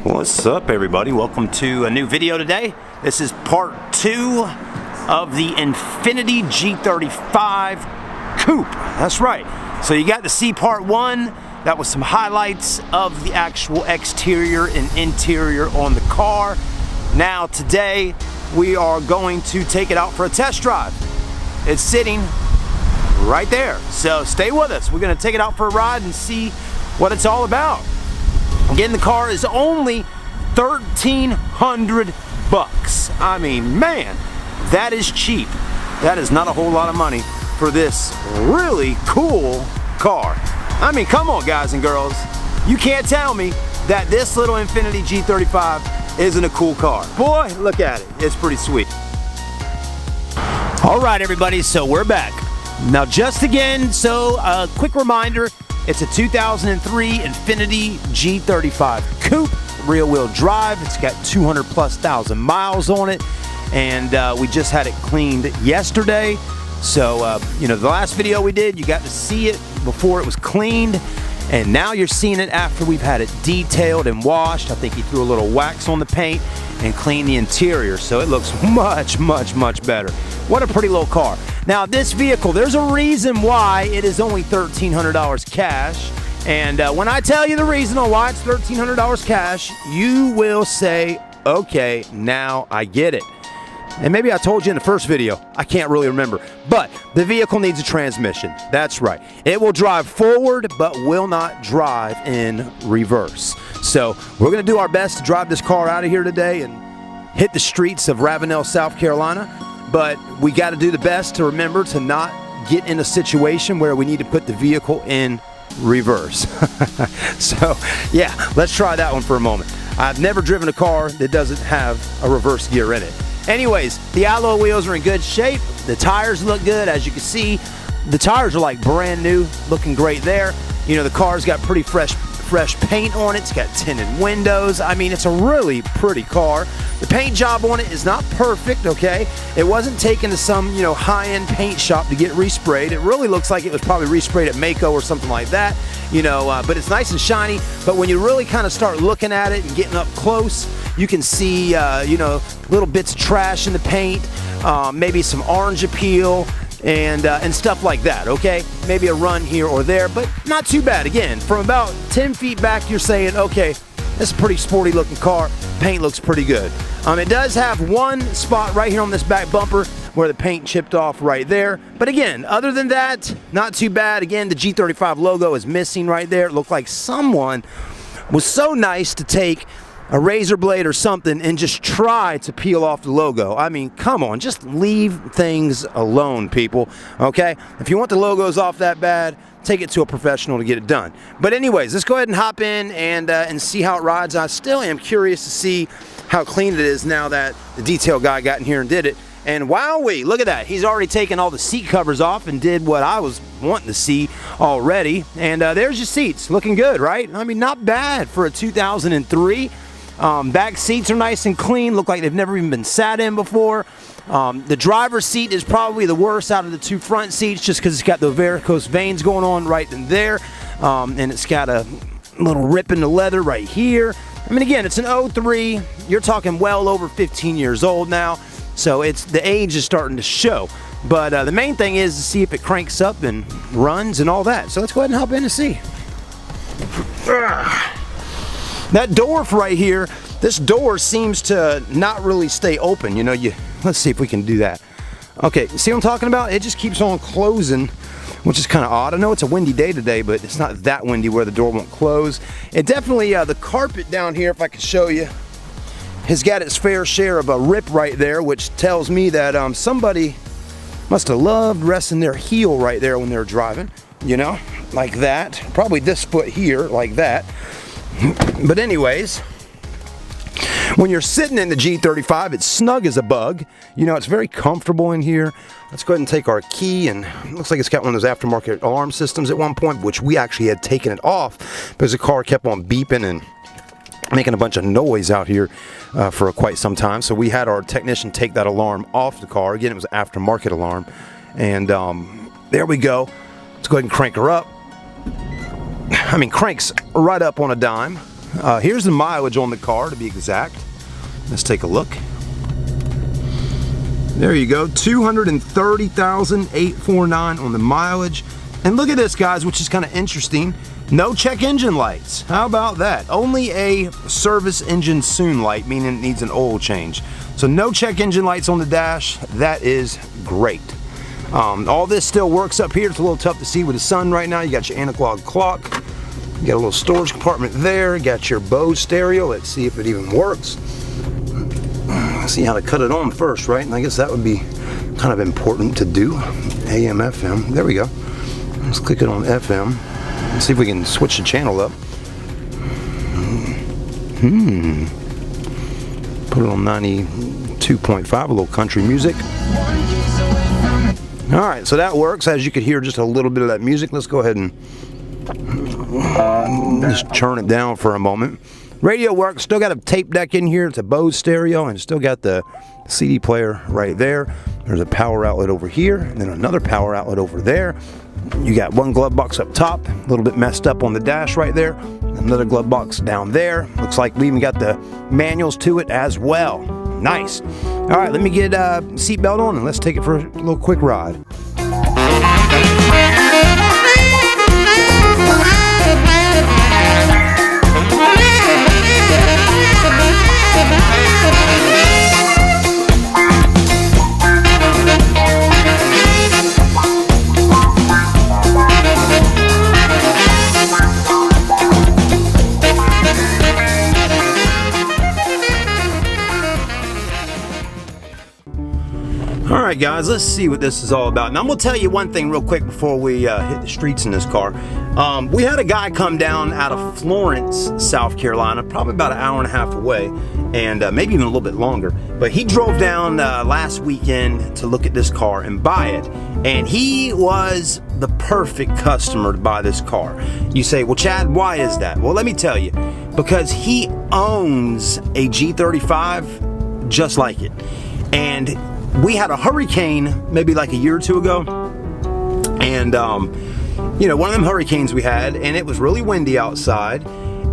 What's up, everybody? Welcome to a new video today. This is part 2 of the Infiniti G35 Coupe. That's right. So you got to see part 1. That was some highlights of the actual exterior and interior on the car. Now today we are going to take it out for a test drive. It's sitting right there. So stay with us. We're going to take it out for a ride and see what it's all about. Again, the car is only $1,300 bucks. I mean, man, that is cheap. That is not a whole lot of money for this really cool car. I mean, come on, guys and girls. You can't tell me that this little Infiniti G35 isn't a cool car. Boy, look at it. It's pretty sweet. All right, everybody, so we're back. Now, just again, so a quick reminder, it's a 2003 Infiniti G35 Coupe, rear-wheel drive. It's got 200,000+ miles on it, and we just had it cleaned yesterday. So, you know, the last video we did, you got to see it before it was cleaned, and now you're seeing it after we've had it detailed and washed. I think he threw a little wax on the paint and cleaned the interior, so it looks much, much, much better. What a pretty little car. Now, this vehicle, there's a reason why it is only $1,300 cash. And when I tell you the reason on why it's $1,300 cash, you will say, okay, now I get it. And maybe I told you in the first video, I can't really remember. But the vehicle needs a transmission. That's right. It will drive forward, but will not drive in reverse. So we're going to do our best to drive this car out of here today and hit the streets of Ravenel, South Carolina. But we got to do the best to remember to not get in a situation where we need to put the vehicle in reverse. So, yeah, let's try that one for a moment. I've never driven a car that doesn't have a reverse gear in it. Anyways, the alloy wheels are in good shape. The tires look good. As you can see, the tires are like brand new, looking great there. You know, the car's got pretty fresh paint on it. It's got tinted windows. I mean, it's a really pretty car. The paint job on it is not perfect, okay? It wasn't taken to some, you know, high-end paint shop to get resprayed. It really looks like it was probably resprayed at Mako or something like that, you know, but it's nice and shiny. But when you really kind of start looking at it and getting up close, you can see, you know, little bits of trash in the paint, maybe some orange appeal, and stuff like that, okay? Maybe a run here or there, but not too bad. Again, from about 10 feet back, you're saying, okay, this is a pretty sporty looking car. Paint looks pretty good. It does have one spot right here on this back bumper where the paint chipped off right there. But again, other than that, not too bad. Again, the G35 logo is missing right there. It looked like someone was so nice to take a razor blade or something and just try to peel off the logo. I mean, come on, just leave things alone, people, okay? If you want the logos off that bad, take it to a professional to get it done. But anyways, let's go ahead and hop in and see how it rides. I still am curious to see how clean it is now that the detail guy got in here and did it. And wowee, look at that. He's already taken all the seat covers off and did what I was wanting to see already. And there's your seats, looking good, right? I mean, not bad for a 2003. Back seats are nice and clean, look like they've never even been sat in before. The driver's seat is probably the worst out of the two front seats just because it's got the varicose veins going on right in there. And it's got a little rip in the leather right here. I mean, again, it's an 03. You're talking well over 15 years old now. So it's the age is starting to show. But the main thing is to see if it cranks up and runs and all that. So let's go ahead and hop in and see. That door right here, this door seems to not really stay open. You know, let's see if we can do that. Okay, see what I'm talking about? It just keeps on closing, which is kind of odd. I know it's a windy day today, but it's not that windy where the door won't close. It definitely, the carpet down here, if I can show you, has got its fair share of a rip right there, which tells me that somebody must have loved resting their heel right there when they were driving, you know, like that. Probably this foot here, like that. But anyways, when you're sitting in the G35, it's snug as a bug. You know, it's very comfortable in here. Let's go ahead and take our key, and it looks like it's got one of those aftermarket alarm systems at one point, which we actually had taken it off because the car kept on beeping and making a bunch of noise out here for quite some time. So we had our technician take that alarm off the car. Again, it was an aftermarket alarm. And there we go. Let's go ahead and crank her up. I mean, cranks right up on a dime. Here's the mileage on the car, to be exact. Let's take a look. There you go, 230,849 on the mileage. And look at this, guys, which is kind of interesting. No check engine lights. How about that? Only a service engine soon light, meaning it needs an oil change. So no check engine lights on the dash. That is great. All this still works up here. It's a little tough to see with the sun right now. You got your analog clock. You got a little storage compartment there. You got your Bose stereo. Let's see if it even works. See how to cut it on first, right? And I guess that would be kind of important to do. AM, FM. There we go. Let's click it on FM. Let's see if we can switch the channel up. Put it on 92.5, a little country music. Alright, so that works. As you could hear just a little bit of that music. Let's go ahead and just turn it down for a moment. Radio works. Still got a tape deck in here. It's a Bose stereo, and still got the CD player right there. There's a power outlet over here, and then another power outlet over there. You got one glove box up top, a little bit messed up on the dash right there. Another glove box down there. Looks like we even got the manuals to it as well. Nice. All right, let me get a seatbelt on and let's take it for a little quick ride. Alright guys, let's see what this is all about. Now I'm going to tell you one thing real quick before we hit the streets in this car. We had a guy come down out of Florence, South Carolina, probably about an hour and a half away, and maybe even a little bit longer. But he drove down last weekend to look at this car and buy it. And he was the perfect customer to buy this car. You say, well Chad, why is that? Well, let me tell you. Because he owns a G35 just like it. And we had a hurricane maybe like a year or two ago, and you know, one of them hurricanes we had, and it was really windy outside,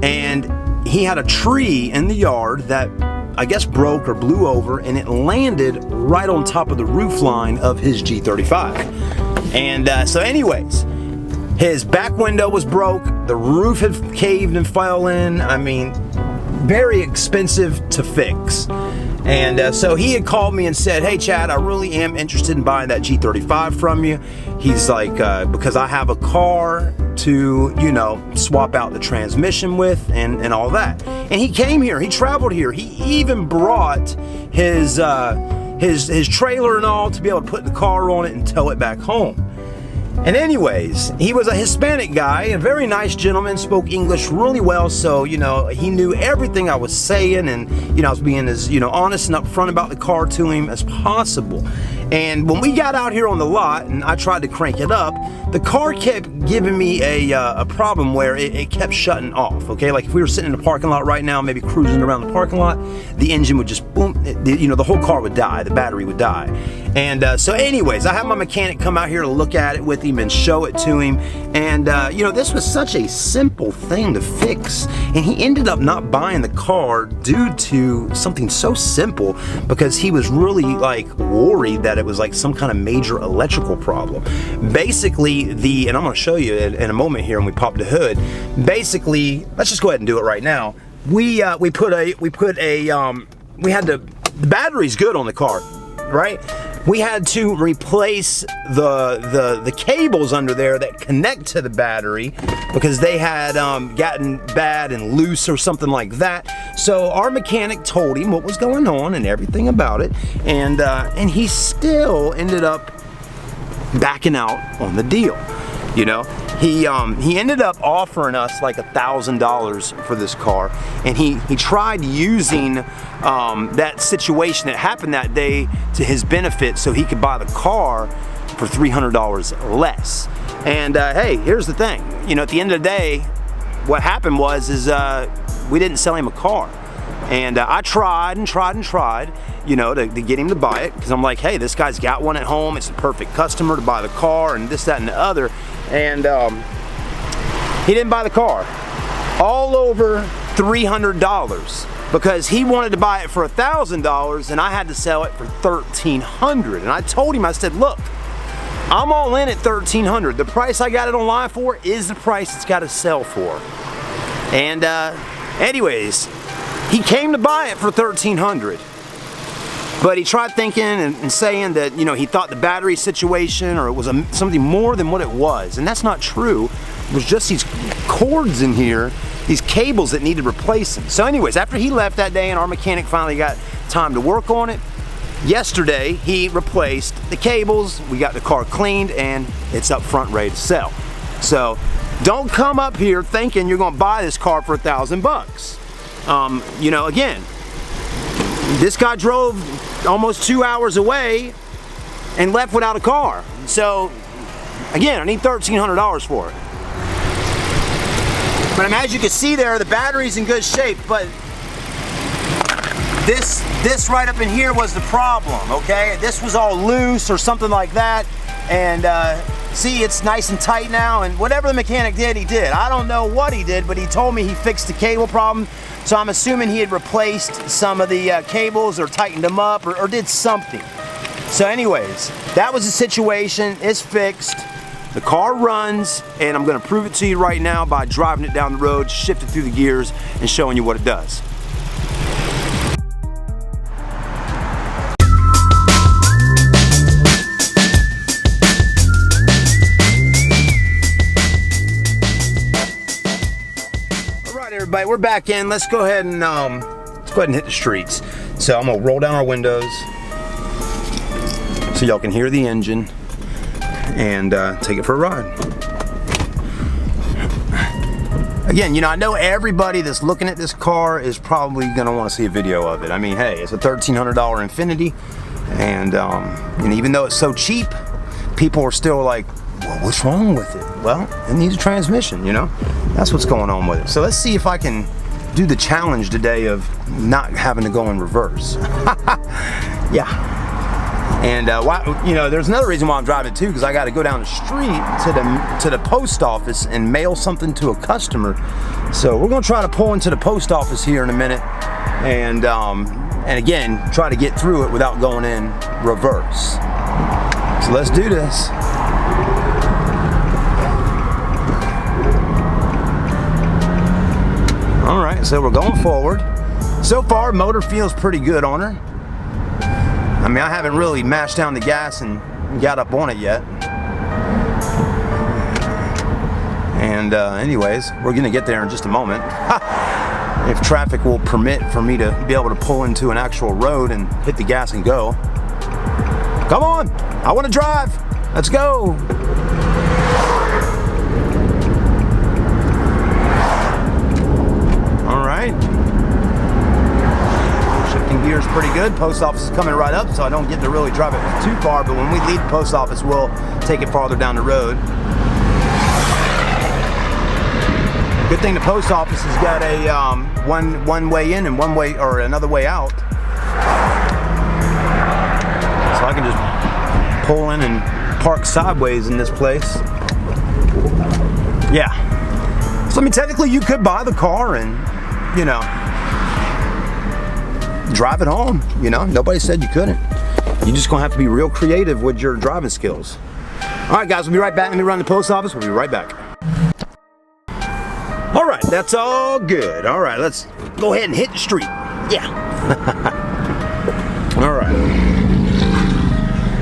and he had a tree in the yard that I guess broke or blew over, and it landed right on top of the roof line of his G35. And so anyways, his back window was broke, the roof had caved and fell in. I mean, very expensive to fix. And so he had called me and said, hey Chad, I really am interested in buying that G35 from you. He's like, because I have a car to, you know, swap out the transmission with and all that. And he came here, he traveled here. He even brought his trailer and all to be able to put the car on it and tow it back home. And anyways, he was a Hispanic guy, a very nice gentleman, spoke English really well, so, you know, he knew everything I was saying, and, you know, I was being as, you know, honest and upfront about the car to him as possible. And when we got out here on the lot and I tried to crank it up, the car kept giving me a problem where it kept shutting off, okay? Like if we were sitting in the parking lot right now, maybe cruising around the parking lot, the engine would just boom, you know, the whole car would die, the battery would die. And so anyways, I had my mechanic come out here to look at it with him and show it to him. And, you know, this was such a simple thing to fix. And he ended up not buying the car due to something so simple, because he was really like worried that it was like some kind of major electrical problem. Basically, and I'm going to show you in a moment here when we pop the hood. Basically, let's just go ahead and do it right now. The battery's good on the car, right? We had to replace the cables under there that connect to the battery because they had gotten bad and loose or something like that. So our mechanic told him what was going on and everything about it, and he still ended up backing out on the deal. You know, he ended up offering us like $1,000 for this car, and he tried using that situation that happened that day to his benefit so he could buy the car for $300 less. And hey, here's the thing, you know, at the end of the day, what happened was we didn't sell him a car. And I tried, you know, to get him to buy it, because I'm like, hey, this guy's got one at home. It's the perfect customer to buy the car and this, that, and the other. And he didn't buy the car. All over $300 because he wanted to buy it for $1,000 and I had to sell it for $1,300. And I told him, I said, look, I'm all in at $1,300. The price I got it online for is the price it's got to sell for. And anyways, he came to buy it for $1,300. But he tried thinking and saying that, you know, he thought the battery situation or it was something more than what it was. And that's not true. It was just these cords in here, these cables that needed replacing. So anyways, after he left that day and our mechanic finally got time to work on it, yesterday he replaced the cables, we got the car cleaned, and it's up front ready to sell. So don't come up here thinking you're gonna buy this car for $1,000. You know, again, this guy drove almost 2 hours away and left without a car. So again, I need $1,300 for it. But as you can see there, the battery's in good shape, but this right up in here was the problem, okay? This was all loose or something like that, and see, it's nice and tight now, and whatever the mechanic did, he did. I don't know what he did, but he told me he fixed the cable problem, so I'm assuming he had replaced some of the cables or tightened them up or did something. So anyways, that was the situation. It's fixed. The car runs, and I'm gonna prove it to you right now by driving it down the road, shifting through the gears, and showing you what it does. All right, everybody, we're back in. Let's go ahead and hit the streets. So I'm gonna roll down our windows so y'all can hear the engine and take it for a ride. Again, you know, I know everybody that's looking at this car is probably gonna want to see a video of it. I mean, hey, it's a $1,300 Infiniti, and even though it's so cheap, people are still like, well, what's wrong with it? Well, it needs a transmission, you know? That's what's going on with it. So let's see if I can do the challenge today of not having to go in reverse. Yeah. And you know, there's another reason why I'm driving too, because I got to go down the street to the post office and mail something to a customer. So we're gonna try to pull into the post office here in a minute, and again, try to get through it without going in reverse. So let's do this. All right, so we're going forward. So far, motor feels pretty good on her. I mean, I haven't really mashed down the gas and got up on it yet. And anyways, we're gonna get there in just a moment. If traffic will permit for me to be able to pull into an actual road and hit the gas and go. Come on, I wanna drive, let's go. All right. Gears pretty good. Post office is coming right up, so I don't get to really drive it too far, but when we leave the post office, we'll take it farther down the road. Good thing the post office has got a one way in and one way, or another way out. So I can just pull in and park sideways in this place. Yeah. So I mean, technically you could buy the car and, you know, drive it home, you know, nobody said you couldn't. You're just gonna have to be real creative with your driving skills. All right, guys, we'll be right back. Let me run the post office. We'll be right back. All right, that's all good. All right, let's go ahead and hit the street. Yeah. All right.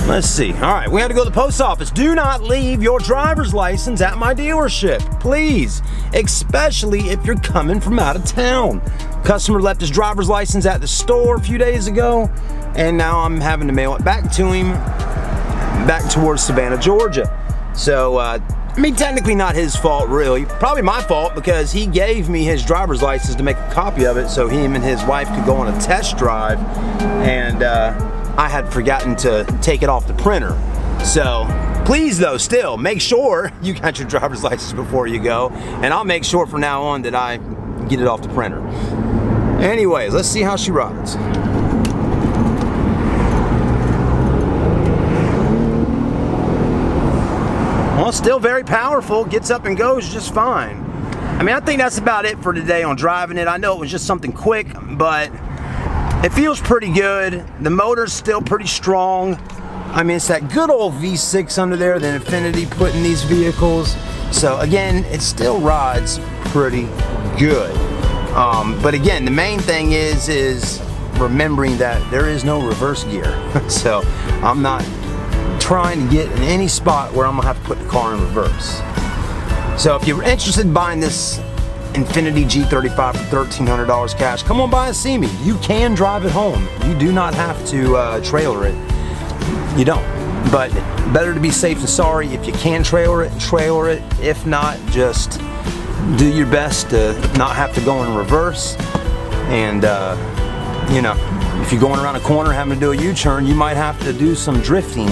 Let's see. All right, we had to go to the post office. Do not leave your driver's license at my dealership, please, especially if you're coming from out of town. Customer left his driver's license at the store a few days ago, and now I'm having to mail it back to him, back towards Savannah, Georgia. So, I mean, technically not his fault, really. Probably my fault, because he gave me his driver's license to make a copy of it so him and his wife could go on a test drive, and I had forgotten to take it off the printer. So, please though, still, make sure you got your driver's license before you go, and I'll make sure from now on that I get it off the printer. Anyways, let's see how she rides. Well, still very powerful, gets up and goes just fine. I mean, I think that's about it for today on driving it. I know it was just something quick, but it feels pretty good. The motor's still pretty strong. I mean, it's that good old V6 under there that Infiniti put in these vehicles. So again, it still rides pretty good. But again, the main thing is remembering that there is no reverse gear. So I'm not trying to get in any spot where I'm gonna have to put the car in reverse. So if you're interested in buying this Infiniti G35 for $1,300 cash, come on by and see me. You can drive it home. You do not have to trailer it. You don't. But better to be safe than sorry. If you can trailer it, trailer it. If not, just do your best to not have to go in reverse. And you know, if you're going around a corner having to do a U-turn, you might have to do some drifting,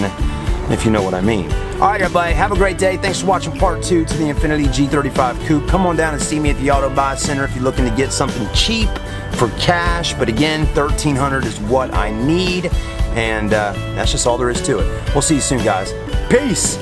if you know what I mean. All right, everybody, have a great day. Thanks for watching part 2 to the Infiniti G35 Coupe. Come on down and see me at the Auto Buy Center if you're looking to get something cheap for cash. But again, $1,300 is what I need, and that's just all there is to it. We'll see you soon, guys. Peace.